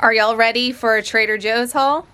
Are y'all ready for a Trader Joe's haul?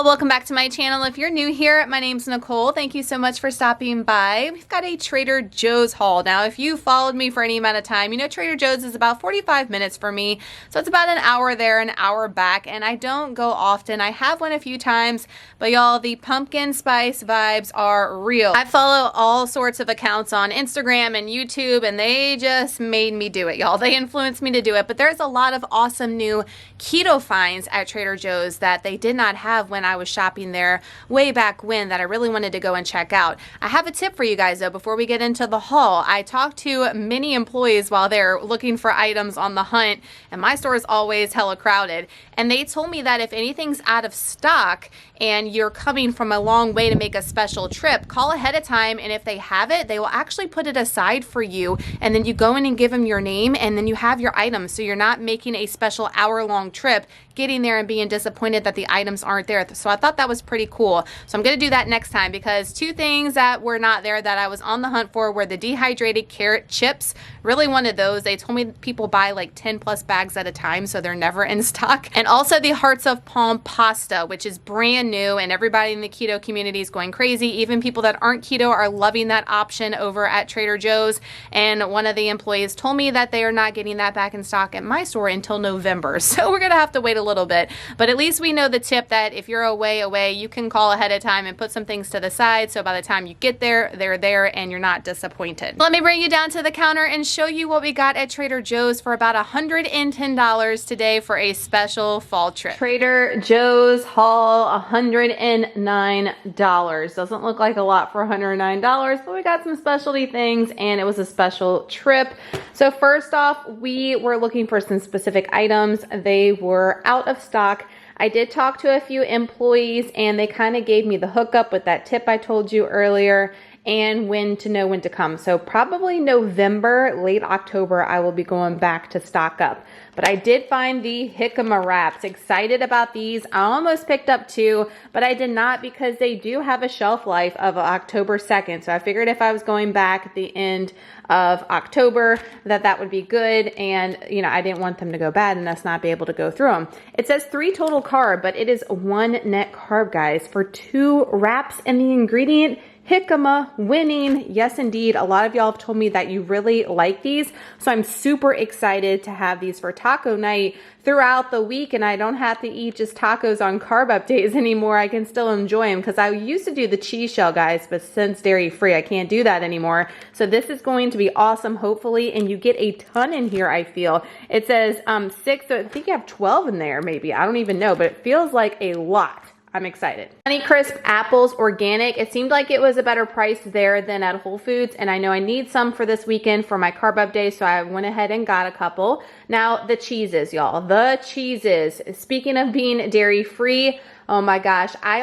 Welcome back to my channel. If you're new here, my name's Nicole. Thank you so much for stopping by. We've got a Trader Joe's haul. Now, if you followed me for any amount of time, you know Trader Joe's is about 45 minutes for me. So it's about an hour there, an hour back, and I don't go often. I have went a few times, but y'all, the pumpkin spice vibes are real. I follow all sorts of accounts on Instagram and YouTube, and they just made me do it, y'all. They influenced me to do it, but there's a lot of awesome new keto finds at Trader Joe's that they did not have when I was shopping there way back when that I really wanted to go and check out. I have a tip for you guys though before we get into the haul. I talked to many employees while they're looking for items on the hunt, and my store is always hella crowded, and they told me that if anything's out of stock and you're coming from a long way to make a special trip, call ahead of time, and if they have it, they will actually put it aside for you, and then you go in and give them your name, and then you have your items, so you're not making a special hour-long trip, getting there and being disappointed that the items aren't there. So I thought that was pretty cool. So I'm gonna do that next time, because two things that were not there that I was on the hunt for were the dehydrated carrot chips. Really wanted those. They told me people buy like 10 plus bags at a time, so they're never in stock. And also the Hearts of Palm pasta, which is brand new, and everybody in the keto community is going crazy. Even people that aren't keto are loving that option over at Trader Joe's. And one of the employees told me that they are not getting that back in stock at my store until November. So we're gonna have to wait a little bit, but at least we know the tip that if you're away, you can call ahead of time and put some things to the side, so by the time you get there, they're there and you're not disappointed. Let me bring you down to the counter and show you what we got at Trader Joe's for about $110 today for a special fall trip. Trader Joe's haul, $109. Doesn't look like a lot for $109, but we got some specialty things and it was a special trip. So first off, we were looking for some specific items. They were out of stock. I did talk to a few employees and they kind of gave me the hookup with that tip I told you earlier and when to know when to come. So probably November, late October, I will be going back to stock up. But I did find the jicama wraps. Excited about these. I almost picked up two, but I did not because they do have a shelf life of October 2nd. So I figured if I was going back at the end of October that would be good, and you know, I didn't want them to go bad and us not be able to go through them. It says 3 total carb, but it is 1 net carb, guys, for 2 wraps, and the ingredient jicama winning. Yes, indeed. A lot of y'all have told me that you really like these. So I'm super excited to have these for taco night throughout the week, and I don't have to eat just tacos on carb up days anymore. I can still enjoy them because I used to do the cheese shell, guys, but since dairy free, I can't do that anymore. So this is going to be awesome, hopefully, and you get a ton in here, I feel. It says 6, so I think you have 12 in there, maybe. I don't even know, but it feels like a lot. I'm excited. Honey Crisp apples, organic. It seemed like it was a better price there than at Whole Foods, and I know I need some for this weekend for my carb up day, so I went ahead and got a couple. Now, the cheeses, y'all. The cheeses. Speaking of being dairy free, oh my gosh, I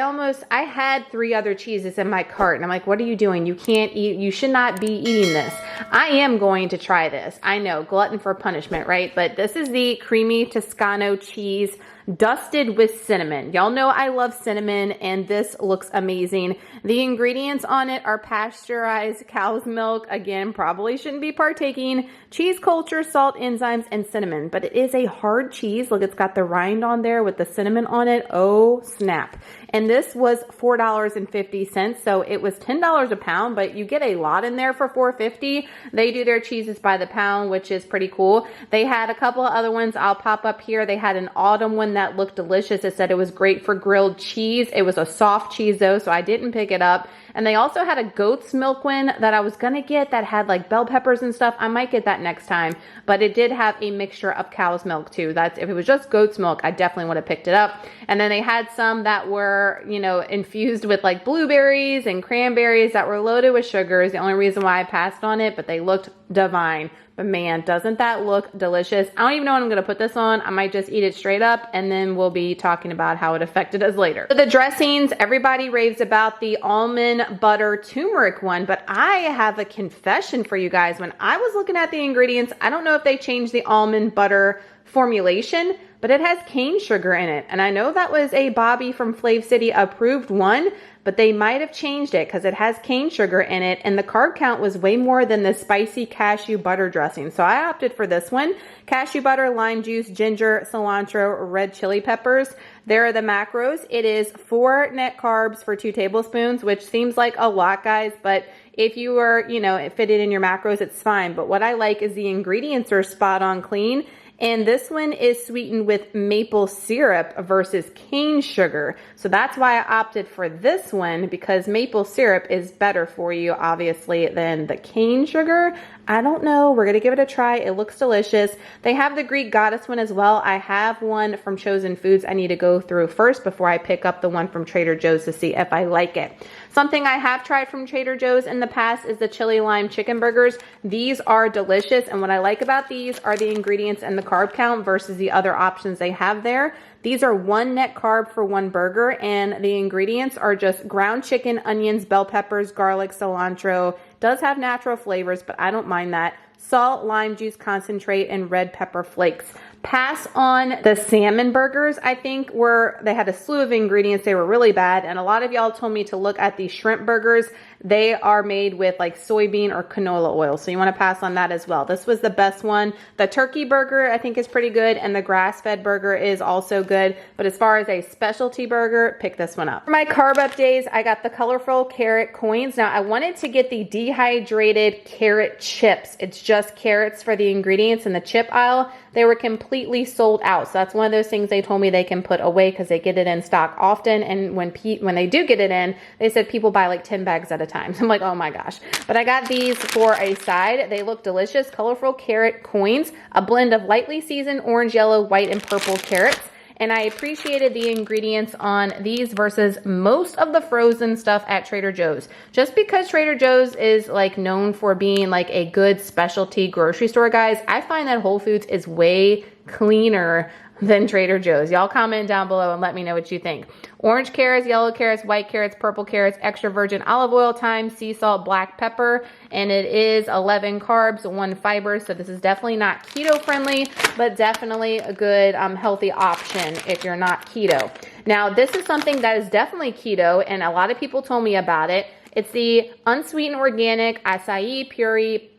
had 3 other cheeses in my cart, and I'm like, what are you doing? You can't eat, you should not be eating this. I am going to try this. I know, glutton for punishment, right? But this is the creamy Toscano cheese dusted with cinnamon. Y'all know I love cinnamon, and this looks amazing. The ingredients on it are pasteurized cow's milk. Again, probably shouldn't be partaking. Cheese culture, salt, enzymes, and cinnamon. But it is a hard cheese. Look, it's got the rind on there with the cinnamon on it. Oh, snap. and this was $4.50. So it was $10 a pound, but you get a lot in there for $4.50. They do their cheeses by the pound, which is pretty cool. They had a couple of other ones I'll pop up here. They had an autumn one that looked delicious. It said it was great for grilled cheese. It was a soft cheese though, so I didn't pick it up. And they also had a goat's milk one that I was gonna get that had like bell peppers and stuff. I might get that next time, but it did have a mixture of cow's milk too. That's, if it was just goat's milk, I definitely would have picked it up. And then they had some that were, you know, infused with like blueberries and cranberries that were loaded with sugars. The only reason why I passed on it, but they looked divine. But man, doesn't that look delicious? I don't even know what I'm gonna put this on. I might just eat it straight up, and then we'll be talking about how it affected us later. So the dressings, everybody raves about the almond butter turmeric one, but I have a confession for you guys. When I was looking at the ingredients, I don't know if they changed the almond butter formulation, but it has cane sugar in it. And I know that was a Bobby from Flav City approved one, but they might have changed it because it has cane sugar in it, and the carb count was way more than the spicy cashew butter dressing. So I opted for this one. Cashew butter, lime juice, ginger, cilantro, red chili peppers. There are the macros. It is 4 net carbs for 2 tablespoons, which seems like a lot, guys, but if you are, you know, fit it in your macros, it's fine. But what I like is the ingredients are spot on clean. And this one is sweetened with maple syrup versus cane sugar. So that's why I opted for this one, because maple syrup is better for you, obviously, than the cane sugar. I don't know. We're going to give it a try. It looks delicious. They have the Greek goddess one as well. I have one from Chosen Foods I need to go through first before I pick up the one from Trader Joe's to see if I like it. Something I have tried from Trader Joe's in the past is the chili lime chicken burgers. These are delicious, and what I like about these are the ingredients and the carb count versus the other options they have there. These are 1 net carb for 1 burger, and the ingredients are just ground chicken, onions, bell peppers, garlic, cilantro. Does have natural flavors, but I don't mind that. Salt, lime juice concentrate, and red pepper flakes. Pass on the salmon burgers, I think, they had a slew of ingredients. They were really bad, and a lot of y'all told me to look at the shrimp burgers. They are made with like soybean or canola oil, so you want to pass on that as well. This was the best one. The turkey burger, I think, is pretty good, and the grass-fed burger is also good, but as far as a specialty burger, pick this one up. For my carb up days, I got the colorful carrot coins. Now, I wanted to get the dehydrated carrot chips. It's just carrots for the ingredients in the chip aisle. They were completely sold out. So that's one of those things they told me they can put away because they get it in stock often. And when they do get it in, they said people buy like 10 bags at a time. So I'm like, oh my gosh. But I got these for a side. They look delicious. Colorful carrot coins, a blend of lightly seasoned orange, yellow, white, and purple carrots. And I appreciated the ingredients on these versus most of the frozen stuff at Trader Joe's. Just because Trader Joe's is like known for being like a good specialty grocery store, guys, I find that Whole Foods is way cleaner than Trader Joe's. Y'all comment down below and let me know what you think. Orange carrots, yellow carrots, white carrots, purple carrots, extra virgin olive oil, thyme, sea salt, black pepper, and it is 11 carbs, 1 fiber. So this is definitely not keto friendly, but definitely a good healthy option if you're not keto. Now, this is something that is definitely keto, and a lot of people told me about it. It's the unsweetened organic acai puree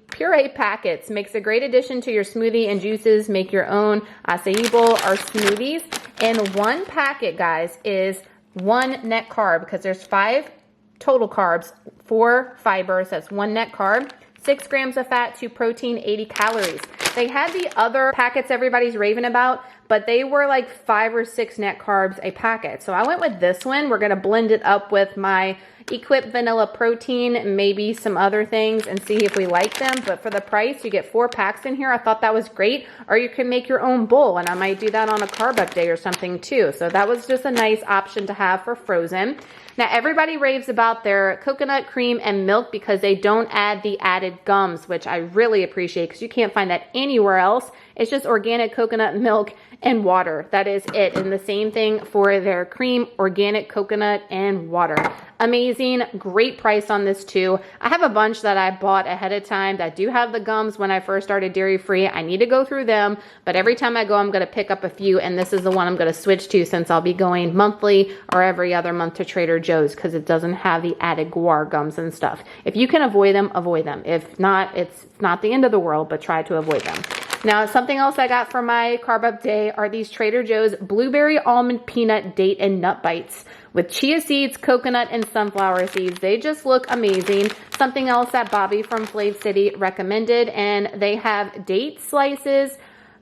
packets. Makes a great addition to your smoothie and juices. Make your own acai bowl or smoothies. And 1 packet, guys, is 1 net carb because there's 5 total carbs, 4 fibers. That's 1 net carb. 6 grams of fat, 2 protein, 80 calories. They had the other packets everybody's raving about, but they were like 5 or 6 net carbs a packet. So I went with this one. We're gonna blend it up with my Equip vanilla protein, maybe some other things, and see if we like them. But for the price, you get 4 packs in here. I thought that was great. Or you can make your own bowl, and I might do that on a carb up day or something too. So that was just a nice option to have for frozen. Now, everybody raves about their coconut cream and milk because they don't add the added gums, which I really appreciate because you can't find that anywhere else. It's just organic coconut milk and water. That is it. And the same thing for their cream, organic coconut and water. Amazing. Great price on this too. I have a bunch that I bought ahead of time that do have the gums when I first started dairy free. I need to go through them, but every time I go, I'm going to pick up a few, and this is the one I'm going to switch to since I'll be going monthly or every other month to Trader Joe's because it doesn't have the added guar gums and stuff. If you can avoid them, avoid them. If not, it's not the end of the world, but try to avoid them. Now, something else I got for my carb up day are these Trader Joe's blueberry almond peanut date and nut bites with chia seeds, coconut, and sunflower seeds. They just look amazing. Something else that Bobby from Flav City recommended, and they have date slices,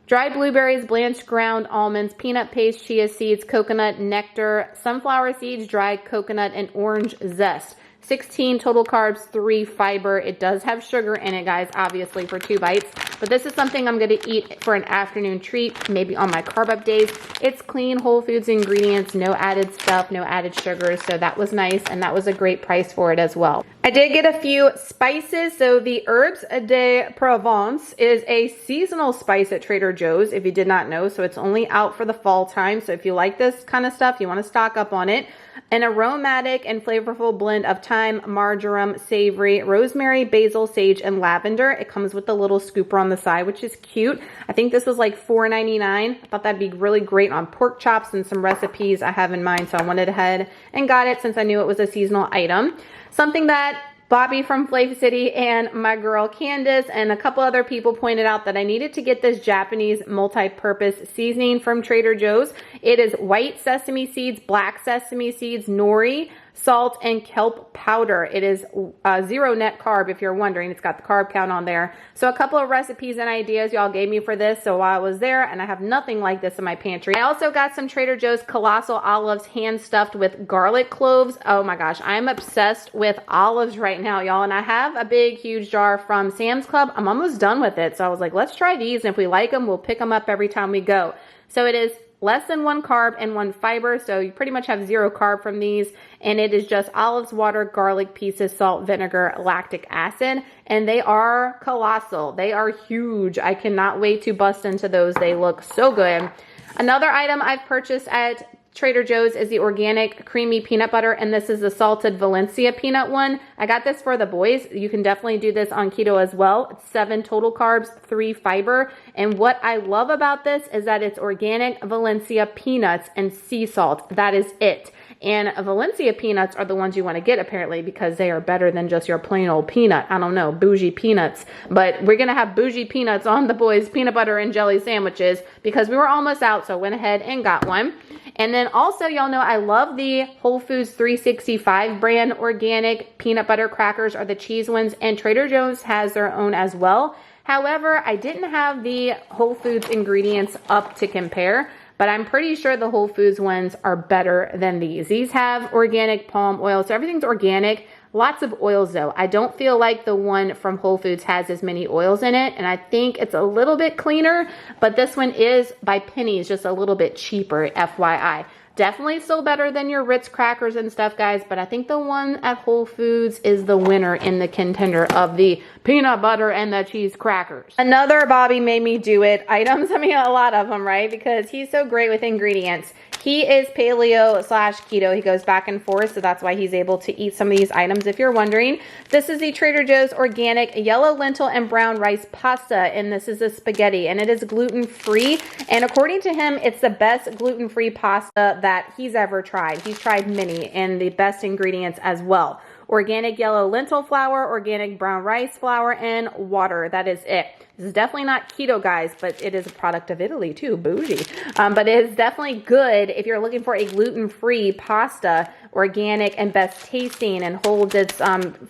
dried blueberries, blanched ground almonds, peanut paste, chia seeds, coconut nectar, sunflower seeds, dried coconut, and orange zest. 16 total carbs, 3 fiber. It does have sugar in it, guys, obviously, for 2 bites. But this is something I'm going to eat for an afternoon treat, maybe on my carb up days. It's clean, whole foods ingredients, no added stuff, no added sugars. So that was nice, and that was a great price for it as well. I did get a few spices. So the Herbes de Provence is a seasonal spice at Trader Joe's, if you did not know. So it's only out for the fall time. So if you like this kind of stuff, you want to stock up on it. An aromatic and flavorful blend of thyme, marjoram, savory, rosemary, basil, sage, and lavender. It comes with a little scooper on the side, which is cute. I think this was like $4.99. I thought that'd be really great on pork chops and some recipes I have in mind, so I went ahead and got it since I knew it was a seasonal item. Something that Bobby from Flav City and my girl Candace and a couple other people pointed out that I needed to get this Japanese multi-purpose seasoning from Trader Joe's. It is white sesame seeds, black sesame seeds, nori, salt, and kelp powder. It is 0 net carb, if you're wondering. It's got the carb count on there. So a couple of recipes and ideas y'all gave me for this. So while I was there, and I have nothing like this in my pantry. I also got some Trader Joe's colossal olives hand stuffed with garlic cloves. Oh my gosh, I'm obsessed with olives right now, y'all. And I have a big, huge jar from Sam's Club. I'm almost done with it. So I was like, let's try these. And if we like them, we'll pick them up every time we go. So it is less than 1 carb and 1 fiber, so you pretty much have 0 carb from these, and it is just olives, water, garlic pieces, salt, vinegar, lactic acid, and they are colossal. They are huge. I cannot wait to bust into those. They look so good. Another item I've purchased at Trader Joe's is the organic creamy peanut butter, and this is the salted Valencia peanut one. I got this for the boys. You can definitely do this on keto as well. It's 7 total carbs, 3 fiber, and what I love about this is that it's organic Valencia peanuts and sea salt. That is it. And Valencia peanuts are the ones you want to get, apparently, because they are better than just your plain old peanut. I don't know, bougie peanuts. But we're going to have bougie peanuts on the boys' peanut butter and jelly sandwiches because we were almost out, so I went ahead and got one. And then also, y'all know I love the Whole Foods 365 brand organic peanut butter crackers, are the cheese ones, and Trader Joe's has their own as well. However, I didn't have the Whole Foods ingredients up to compare, but I'm pretty sure the Whole Foods ones are better than these. These have organic palm oil, so everything's organic. Lots of oils though. I don't feel like the one from Whole Foods has as many oils in it, and I think it's a little bit cleaner, but this one is by pennies, just a little bit cheaper, FYI. Definitely still better than your Ritz crackers and stuff, guys, but I think the one at Whole Foods is the winner in the contender of the peanut butter and the cheese crackers. Another Bobby made me do it items, I mean a lot of them, right? Because he's so great with ingredients. He is paleo / keto. He goes back and forth, so that's why he's able to eat some of these items, if you're wondering. This is the Trader Joe's organic yellow lentil and brown rice pasta, and this is a spaghetti, and it is gluten-free. And according to him, it's the best gluten-free pasta that he's ever tried. He's tried many, and the best ingredients as well. Organic yellow lentil flour, organic brown rice flour, and water. That is it. This is definitely not keto, guys, but it is a product of Italy too, bougie. But it is definitely good if you're looking for a gluten-free pasta, organic and best tasting, and holds its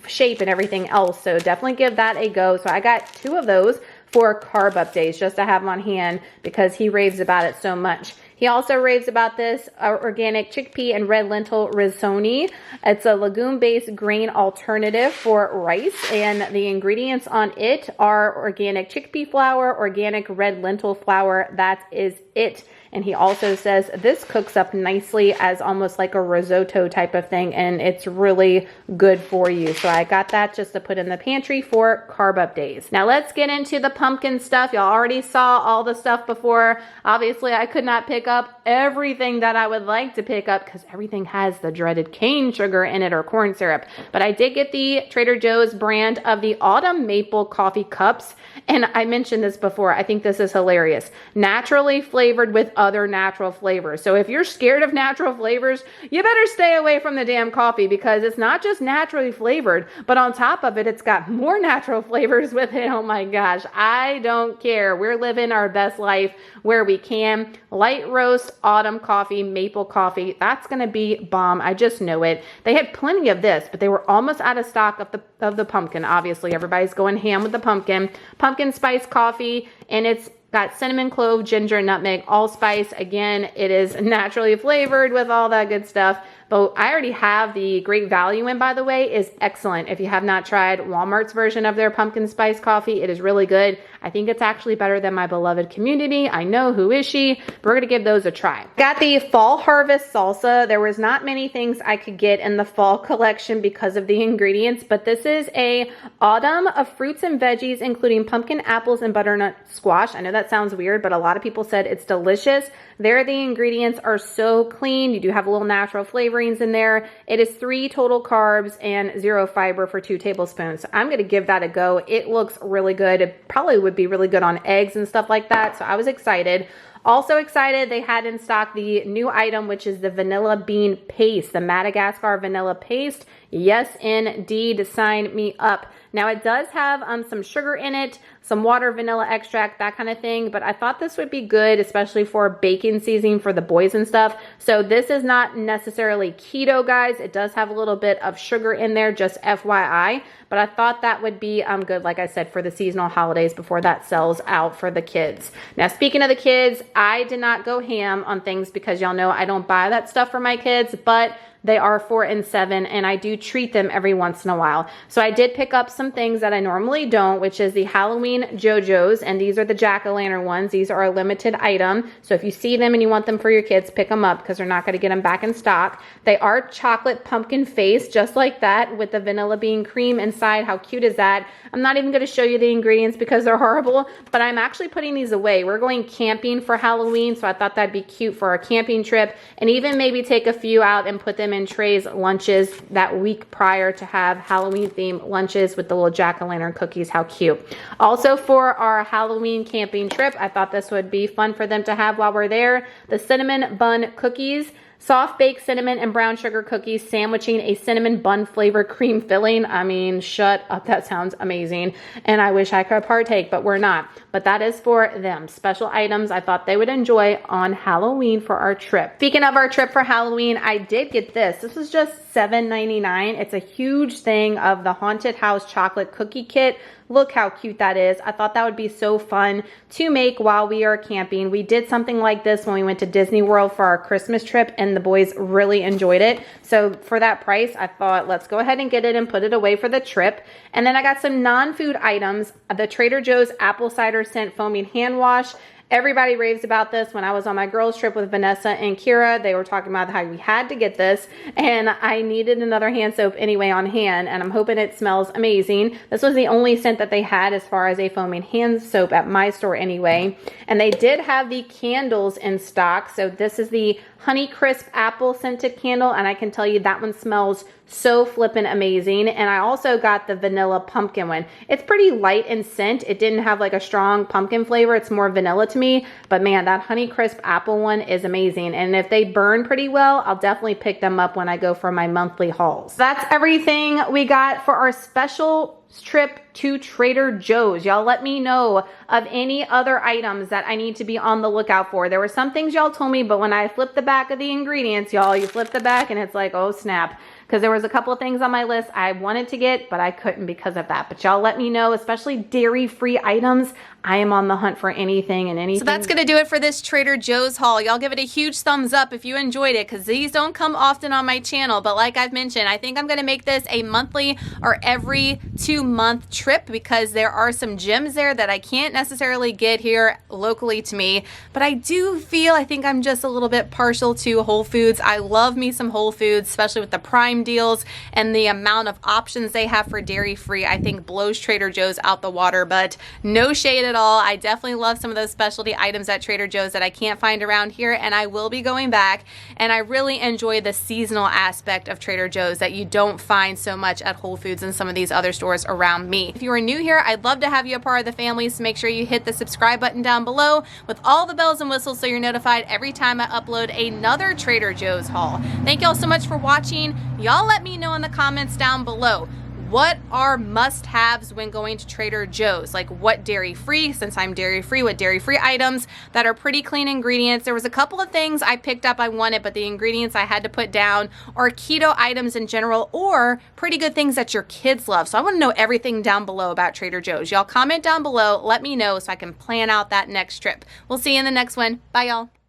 shape and everything else. So definitely give that a go. So I got 2 of those for carb up days just to have them on hand because he raves about it so much. He also raves about this organic chickpea and red lentil risotto. It's a legume-based grain alternative for rice, and the ingredients on it are organic chickpea flour, organic red lentil flour. That is it. And he also says this cooks up nicely as almost like a risotto type of thing, and it's really good for you. So I got that just to put in the pantry for carb up days. Now let's get into the pumpkin stuff. Y'all already saw all the stuff before. Obviously, I could not pick up everything that I would like to pick up because everything has the dreaded cane sugar in it or corn syrup. But I did get the Trader Joe's brand of the Autumn Maple Coffee Cups. And I mentioned this before. I think this is hilarious. Naturally flavored with other natural flavors. So if you're scared of natural flavors, you better stay away from the damn coffee because it's not just naturally flavored, but on top of it, it's got more natural flavors with it. Oh my gosh, I don't care. We're living our best life where we can. Light roast, autumn coffee, maple coffee. That's going to be bomb. I just know it. They had plenty of this, but they were almost out of stock of the pumpkin. Obviously, everybody's going ham with the pumpkin. Pumpkin spice coffee, and it's got cinnamon, clove, ginger, nutmeg, allspice. Again, it is naturally flavored with all that good stuff. But I already have the Great Value in, by the way, is excellent. If you have not tried Walmart's version of their pumpkin spice coffee, it is really good. I think it's actually better than my beloved Community. I know, who is she? We're gonna give those a try. Got the Fall Harvest Salsa. There was not many things I could get in the fall collection because of the ingredients, but this is a autumn of fruits and veggies, including pumpkin, apples, and butternut squash. I know that sounds weird, but a lot of people said it's delicious. There, the ingredients are so clean. You do have a little natural flavorings in there. It is 3 total carbs and 0 fiber for 2 tablespoons. So I'm going to give that a go. It looks really good. It probably would be really good on eggs and stuff like that. So I was excited. Also excited, they had in stock the new item, which is the vanilla bean paste, the Madagascar vanilla paste. Yes, indeed, sign me up. Now it does have some sugar in it, some water, vanilla extract, that kind of thing, but I thought this would be good, especially for baking seasoning for the boys and stuff. So this is not necessarily keto, guys. It does have a little bit of sugar in there, just FYI, but I thought that would be good, like I said, for the seasonal holidays before that sells out for the kids. Now, speaking of the kids, I did not go ham on things because y'all know I don't buy that stuff for my kids, but they are 4 and 7, and I do treat them every once in a while. So I did pick up some things that I normally don't, which is the Halloween JoJo's, and these are the jack-o'-lantern ones. These are a limited item. So if you see them and you want them for your kids, pick them up because they're not going to get them back in stock. They are chocolate pumpkin face, just like that, with the vanilla bean cream inside. How cute is that? I'm not even going to show you the ingredients because they're horrible, but I'm actually putting these away. We're going camping for Halloween, so I thought that'd be cute for our camping trip, and even maybe take a few out and put them in Trey's lunches that week prior to have Halloween themed lunches with the little jack-o'-lantern cookies. How cute. Also, for our Halloween camping trip, I thought this would be fun for them to have while we're there. The cinnamon bun cookies. Soft baked cinnamon and brown sugar cookies sandwiching a cinnamon bun flavor cream filling. I mean, shut up. That sounds amazing. And I wish I could partake, but we're not. But that is for them. Special items I thought they would enjoy on Halloween for our trip. Speaking of our trip for Halloween, I did get this. This was just $7.99. It's a huge thing of the Haunted House chocolate cookie kit. Look how cute that is. I thought that would be so fun to make while we are camping. We did something like this when we went to Disney World for our Christmas trip, and the boys really enjoyed it. So for that price, I thought, let's go ahead and get it and put it away for the trip. And then I got some non-food items. The Trader Joe's apple cider scent foaming hand wash. Everybody raves about this. When I was on my girls trip with Vanessa and Kira, they were talking about how we had to get this, and I needed another hand soap anyway on hand, and I'm hoping it smells amazing. This was the only scent that they had as far as a foaming hand soap at my store anyway. And they did have the candles in stock. So this is the Honey Crisp Apple Scented Candle, and I can tell you that one smells so flippin' amazing. And I also got the Vanilla Pumpkin one. It's pretty light in scent. It didn't have like a strong pumpkin flavor. It's more vanilla to me. But man, that Honey Crisp Apple one is amazing. And if they burn pretty well, I'll definitely pick them up when I go for my monthly hauls. That's everything we got for our special trip to Trader Joe's. Y'all let me know of any other items that I need to be on the lookout for. There were some things y'all told me, but when I flipped the back of the ingredients, y'all, you flip the back and it's like, oh snap. Because there was a couple of things on my list I wanted to get, but I couldn't because of that. But y'all let me know, especially dairy-free items. I am on the hunt for anything and anything. So that's going to do it for this Trader Joe's haul. Y'all give it a huge thumbs up if you enjoyed it, because these don't come often on my channel. But like I've mentioned, I think I'm going to make this a monthly or every 2-month trip, because there are some gems there that I can't necessarily get here locally to me. But I do feel, I think I'm just a little bit partial to Whole Foods. I love me some Whole Foods, especially with the Prime time deals, and the amount of options they have for dairy-free, I think blows Trader Joe's out the water. But no shade at all. I definitely love some of those specialty items at Trader Joe's that I can't find around here, and I will be going back. And I really enjoy the seasonal aspect of Trader Joe's that you don't find so much at Whole Foods and some of these other stores around me. If you are new here, I'd love to have you a part of the family, so make sure you hit the subscribe button down below with all the bells and whistles so you're notified every time I upload another Trader Joe's haul. Thank y'all so much for watching. Y'all let me know in the comments down below, what are must-haves when going to Trader Joe's? Like what dairy-free, since I'm dairy-free, what dairy-free items that are pretty clean ingredients. There was a couple of things I picked up I wanted, but the ingredients I had to put down, or keto items in general, or pretty good things that your kids love. So I want to know everything down below about Trader Joe's. Y'all comment down below, let me know so I can plan out that next trip. We'll see you in the next one. Bye, y'all.